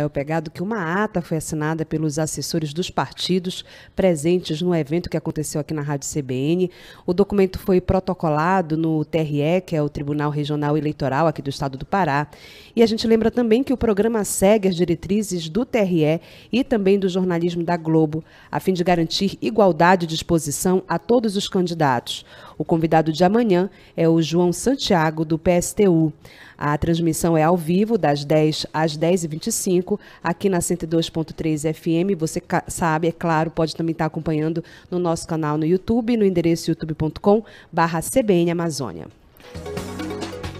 Pegado que uma ata foi assinada pelos assessores dos partidos presentes no evento que aconteceu aqui na Rádio CBN. O documento foi protocolado no TRE, que é o Tribunal Regional Eleitoral aqui do estado do Pará. E a gente lembra também que o programa segue as diretrizes do TRE e também do jornalismo da Globo, a fim de garantir igualdade de exposição a todos os candidatos. O convidado de amanhã é o João Santiago, do PSTU. A transmissão é ao vivo, das 10 às 10h25, aqui na 102.3 FM. Você sabe, é claro, pode também estar acompanhando no nosso canal no YouTube, no endereço youtube.com/CBN Amazônia.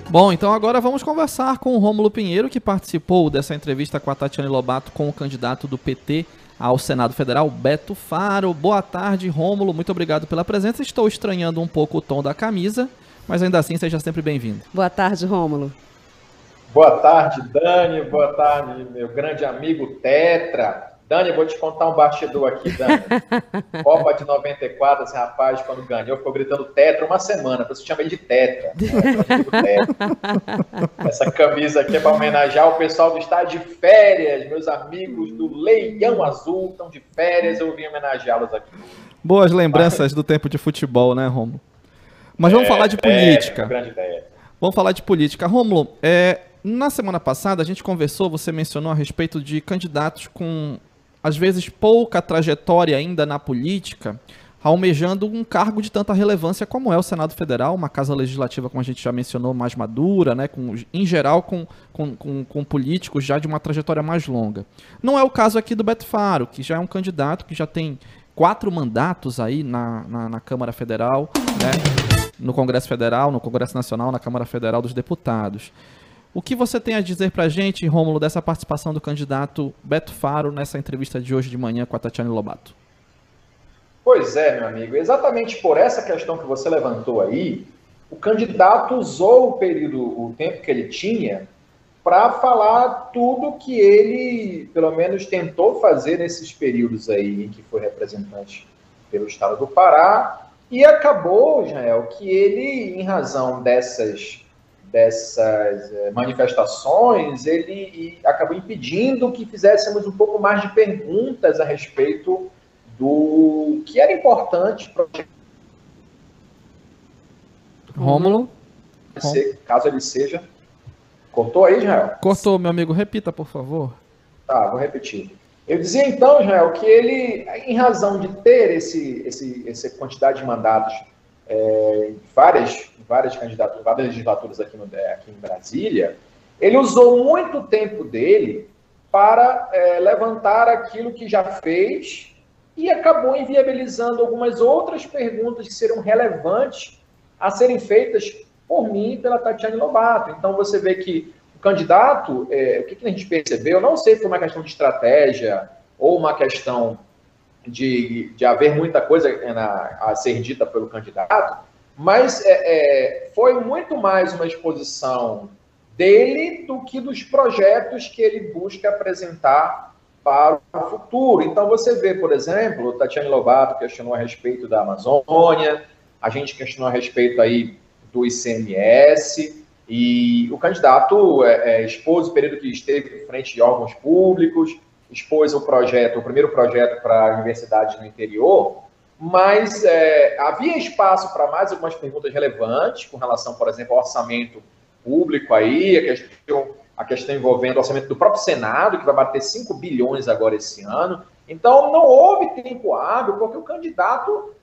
Bom, então agora vamos conversar com o Rômulo Pinheiro, que participou dessa entrevista com a Tatiane Lobato, com o candidato do PT ao Senado Federal, Beto Faro. Boa tarde, Rômulo, muito obrigado pela presença. Estou estranhando um pouco o tom da camisa, mas ainda assim seja sempre bem-vindo. Boa tarde, Rômulo. Boa tarde, Dani. Boa tarde, meu grande amigo Tetra. Dani, eu vou te contar um bastidor aqui, Dani. Copa de 94, esse rapaz, quando ganhou, ficou gritando Tetra uma semana. Por isso chama ele de Tetra. Essa camisa aqui é para homenagear o pessoal do estádio de férias. Meus amigos do Leão Azul estão de férias, eu vim homenageá-los aqui. Boas lembranças do tempo de futebol, né, Rômulo? Mas vamos falar de política. Grande ideia. Vamos falar de política. Rômulo, na semana passada a gente conversou, você mencionou a respeito de candidatos com, às vezes, pouca trajetória ainda na política, almejando um cargo de tanta relevância como é o Senado Federal, uma casa legislativa, como a gente já mencionou, mais madura, né, em geral com políticos já de uma trajetória mais longa. Não é o caso aqui do Beto Faro, que já é um candidato que já tem 4 mandatos aí na Câmara Federal, né, no Congresso Federal, no Congresso Nacional, na Câmara Federal dos Deputados. O que você tem a dizer para a gente, Rômulo, dessa participação do candidato Beto Faro nessa entrevista de hoje de manhã com a Tatiane Lobato? Pois é, meu amigo. Exatamente por essa questão que você levantou aí, o candidato usou o tempo que ele tinha para falar tudo que ele, pelo menos, tentou fazer nesses períodos aí em que foi representante pelo estado do Pará, e acabou, Jael, que ele, em razão dessas manifestações, ele acabou impedindo que fizéssemos um pouco mais de perguntas a respeito do que era importante para Rômulo? Caso ele seja... Cortou aí, Israel? Cortou, meu amigo. Repita, por favor. Tá, vou repetir. Eu dizia então, Israel, que ele, em razão de ter essa quantidade de mandatos várias candidaturas, várias legislaturas aqui em Brasília, ele usou muito tempo dele para levantar aquilo que já fez e acabou inviabilizando algumas outras perguntas que serão relevantes a serem feitas por mim e pela Tatiane Lobato. Então você vê que o candidato, o que a gente percebeu, eu não sei se foi uma questão de estratégia ou uma questão de haver muita coisa a ser dita pelo candidato, mas foi muito mais uma exposição dele do que dos projetos que ele busca apresentar para o futuro. Então você vê, por exemplo, Tatiane Lobato questionou a respeito da Amazônia, a gente questionou a respeito aí do ICMS, e o candidato expôs o período que esteve em frente de órgãos públicos, expôs o primeiro projeto para universidades no interior, mas havia espaço para mais algumas perguntas relevantes com relação, por exemplo, ao orçamento público aí, a questão envolvendo o orçamento do próprio Senado, que vai bater 5 bilhões agora esse ano. Então, não houve tempo hábil, porque o candidato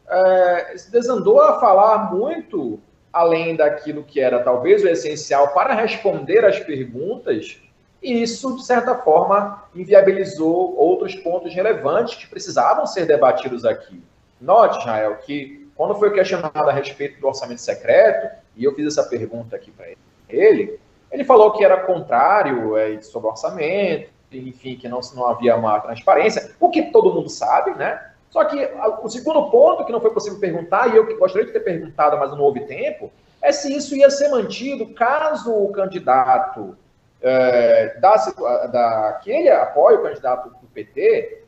se desandou a falar muito além daquilo que era talvez o essencial para responder às perguntas, e isso, de certa forma, inviabilizou outros pontos relevantes que precisavam ser debatidos aqui. Note, Israel, que quando foi questionado a respeito do orçamento secreto, e eu fiz essa pergunta aqui para ele falou que era contrário sobre o orçamento, enfim, que não havia uma transparência, o que todo mundo sabe, né? Só que o segundo ponto que não foi possível perguntar, e eu que gostaria de ter perguntado, mas não houve tempo, é se isso ia ser mantido caso o candidato que ele apoia o candidato do PT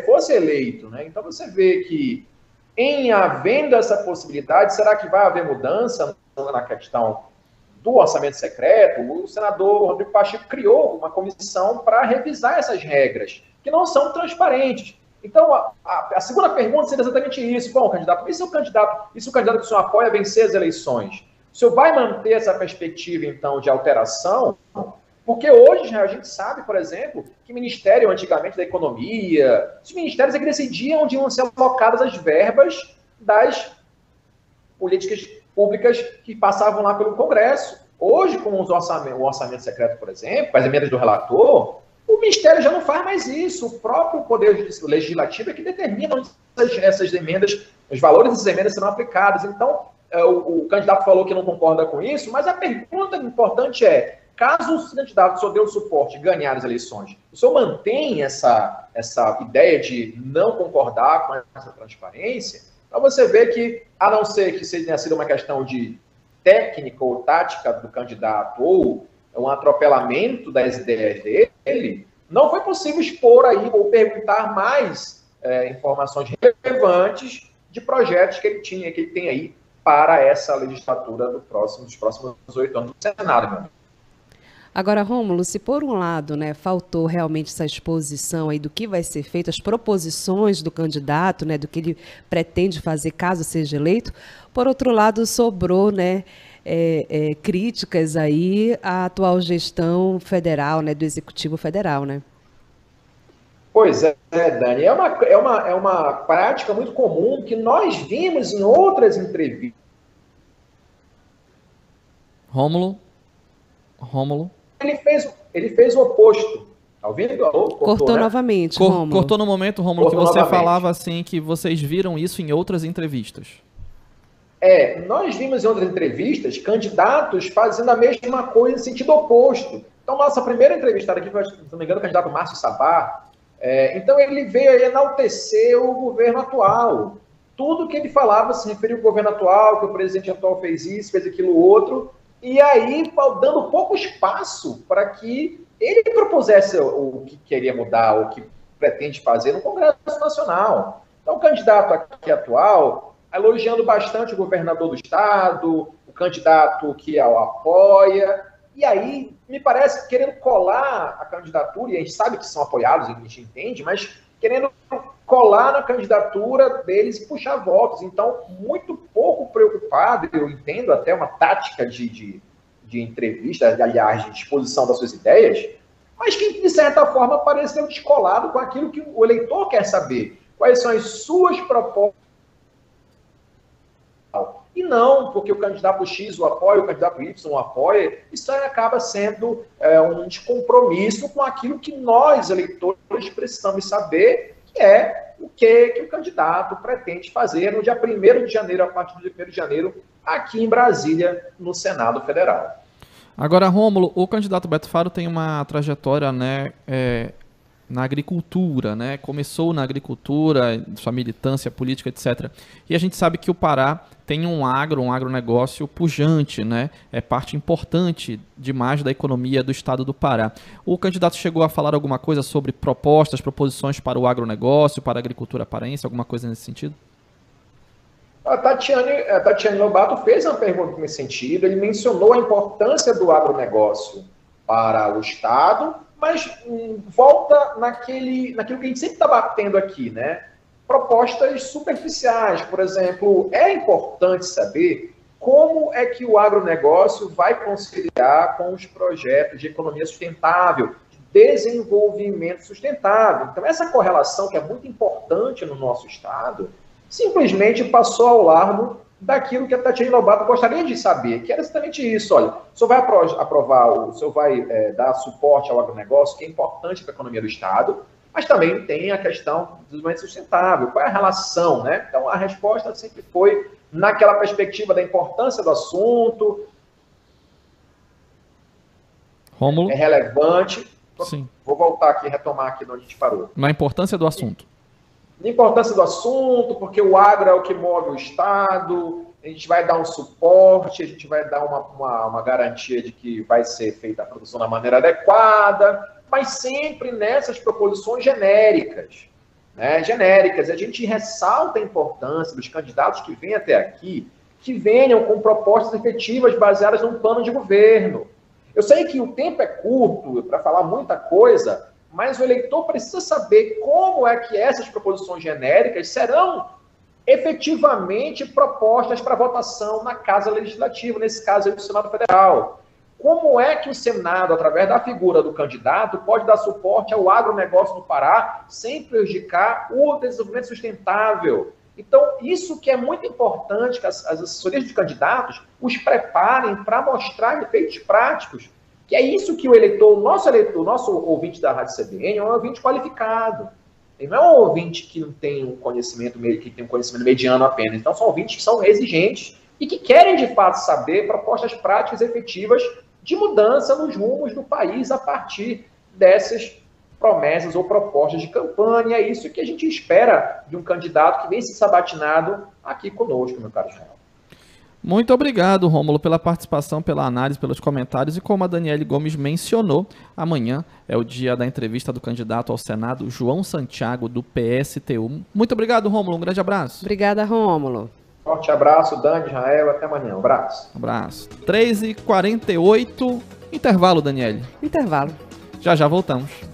fosse eleito, né? Então você vê que, em havendo essa possibilidade, será que vai haver mudança na questão do orçamento secreto, o senador Rodrigo Pacheco criou uma comissão para revisar essas regras, que não são transparentes. Então, a segunda pergunta seria exatamente isso. Bom, candidato, e se o candidato que o senhor apoia vencer as eleições? O senhor vai manter essa perspectiva, então, de alteração? Porque hoje a gente sabe, por exemplo, que o Ministério, antigamente, da Economia, os ministérios é que decidiam onde iam ser alocadas as verbas das políticas públicas que passavam lá pelo Congresso. Hoje, com o orçamento secreto, por exemplo, com as emendas do relator, o Ministério já não faz mais isso. O próprio Poder Legislativo é que determina onde essas emendas, os valores dessas emendas serão aplicados. Então, o candidato falou que não concorda com isso, mas a pergunta importante é, caso o candidato só dê o suporte e ganhar as eleições, o senhor mantém essa ideia de não concordar com essa transparência? Então você vê que, a não ser que tenha sido uma questão de técnica ou tática do candidato ou um atropelamento das ideias dele, não foi possível expor aí ou perguntar mais informações relevantes de projetos que ele tem aí para essa legislatura dos próximos 8 anos do Senado, meu amigo. Agora, Rômulo, se por um lado, né, faltou realmente essa exposição aí do que vai ser feito, as proposições do candidato, né, do que ele pretende fazer caso seja eleito, por outro lado, sobrou, né, críticas aí à atual gestão federal, né, do Executivo Federal, né? Pois é, Dani, é uma prática muito comum que nós vimos em outras entrevistas. Rômulo? Ele fez o oposto. Tá ouvindo? Cortou, né? Novamente, Rômulo. Cortou no momento, Rômulo, que você falava assim, que vocês viram isso em outras entrevistas. Nós vimos em outras entrevistas candidatos fazendo a mesma coisa em sentido oposto. Então, nossa primeira entrevistada aqui foi, se não me engano, o candidato Márcio Sabá. Então, ele veio a enaltecer o governo atual. Tudo que ele falava se referia ao governo atual, que o presidente atual fez isso, fez aquilo outro, e aí dando pouco espaço para que ele propusesse o que queria mudar, o que pretende fazer no Congresso Nacional. Então, o candidato aqui atual, elogiando bastante o governador do estado, o candidato que o apoia, e aí, me parece, querendo colar a candidatura, e a gente sabe que são apoiados, a gente entende, mas querendo colar na candidatura deles e puxar votos. Então, muito pouco preocupado, eu entendo até uma tática de entrevista, aliás, de exposição das suas ideias, mas que, de certa forma, pareceu descolado com aquilo que o eleitor quer saber. Quais são as suas propostas? E não porque o candidato X o apoia, o candidato Y o apoia, isso aí acaba sendo um descompromisso com aquilo que nós, eleitores, precisamos saber, que é o que o candidato pretende fazer no dia 1º de janeiro, a partir do dia 1º de janeiro, aqui em Brasília, no Senado Federal. Agora, Rômulo, o candidato Beto Faro tem uma trajetória, né, na agricultura, né? Começou na agricultura, sua militância política, etc. E a gente sabe que o Pará tem um agronegócio pujante, né? É parte importante demais da economia do estado do Pará. O candidato chegou a falar alguma coisa sobre proposições para o agronegócio, para a agricultura paraense, alguma coisa nesse sentido? A Tatiane Lobato fez uma pergunta nesse sentido, ele mencionou a importância do agronegócio para o estado, mas volta naquilo que a gente sempre está batendo aqui, né? Propostas superficiais, por exemplo, é importante saber como é que o agronegócio vai conciliar com os projetos de economia sustentável, de desenvolvimento sustentável. Então, essa correlação, que é muito importante no nosso estado, simplesmente passou ao largo daquilo que a Tatiane Lobato gostaria de saber, que era exatamente isso. Olha, o senhor vai aprovar, o senhor vai dar suporte ao agronegócio, que é importante para a economia do estado, mas também tem a questão do desenvolvimento sustentável. Qual é a relação, né? Então, a resposta sempre foi naquela perspectiva da importância do assunto. Rômulo? É relevante. Sim. Vou voltar aqui, retomar aqui onde a gente parou. Na importância do assunto. Na importância do assunto, porque o agro é o que move o estado, a gente vai dar um suporte, a gente vai dar uma garantia de que vai ser feita a produção da maneira adequada, mas sempre nessas proposições genéricas. Né? Genéricas. A gente ressalta a importância dos candidatos que vêm até aqui que venham com propostas efetivas baseadas num plano de governo. Eu sei que o tempo é curto para falar muita coisa, mas o eleitor precisa saber como é que essas proposições genéricas serão efetivamente propostas para votação na Casa Legislativa, nesse caso aí do Senado Federal. Como é que o Senado, através da figura do candidato, pode dar suporte ao agronegócio no Pará sem prejudicar o desenvolvimento sustentável? Então, isso que é muito importante, que as assessorias de candidatos os preparem para mostrar efeitos práticos, que é isso que o eleitor, nosso ouvinte da Rádio CBN é um ouvinte qualificado. Ele não é um ouvinte que não tem um conhecimento, que tem um conhecimento mediano apenas. Então, são ouvintes que são exigentes e que querem, de fato, saber propostas práticas e efetivas de mudança nos rumos do país a partir dessas promessas ou propostas de campanha. É isso que a gente espera de um candidato que vem se sabatinado aqui conosco, meu caro Israel. Muito obrigado, Rômulo, pela participação, pela análise, pelos comentários. E como a Daniele Gomes mencionou, amanhã é o dia da entrevista do candidato ao Senado, João Santiago, do PSTU. Muito obrigado, Rômulo. Um grande abraço. Obrigada, Rômulo. Forte abraço, Dani, Israel. Até amanhã. Um abraço. Abraço. 3h48. Intervalo, Daniele. Intervalo. Já voltamos.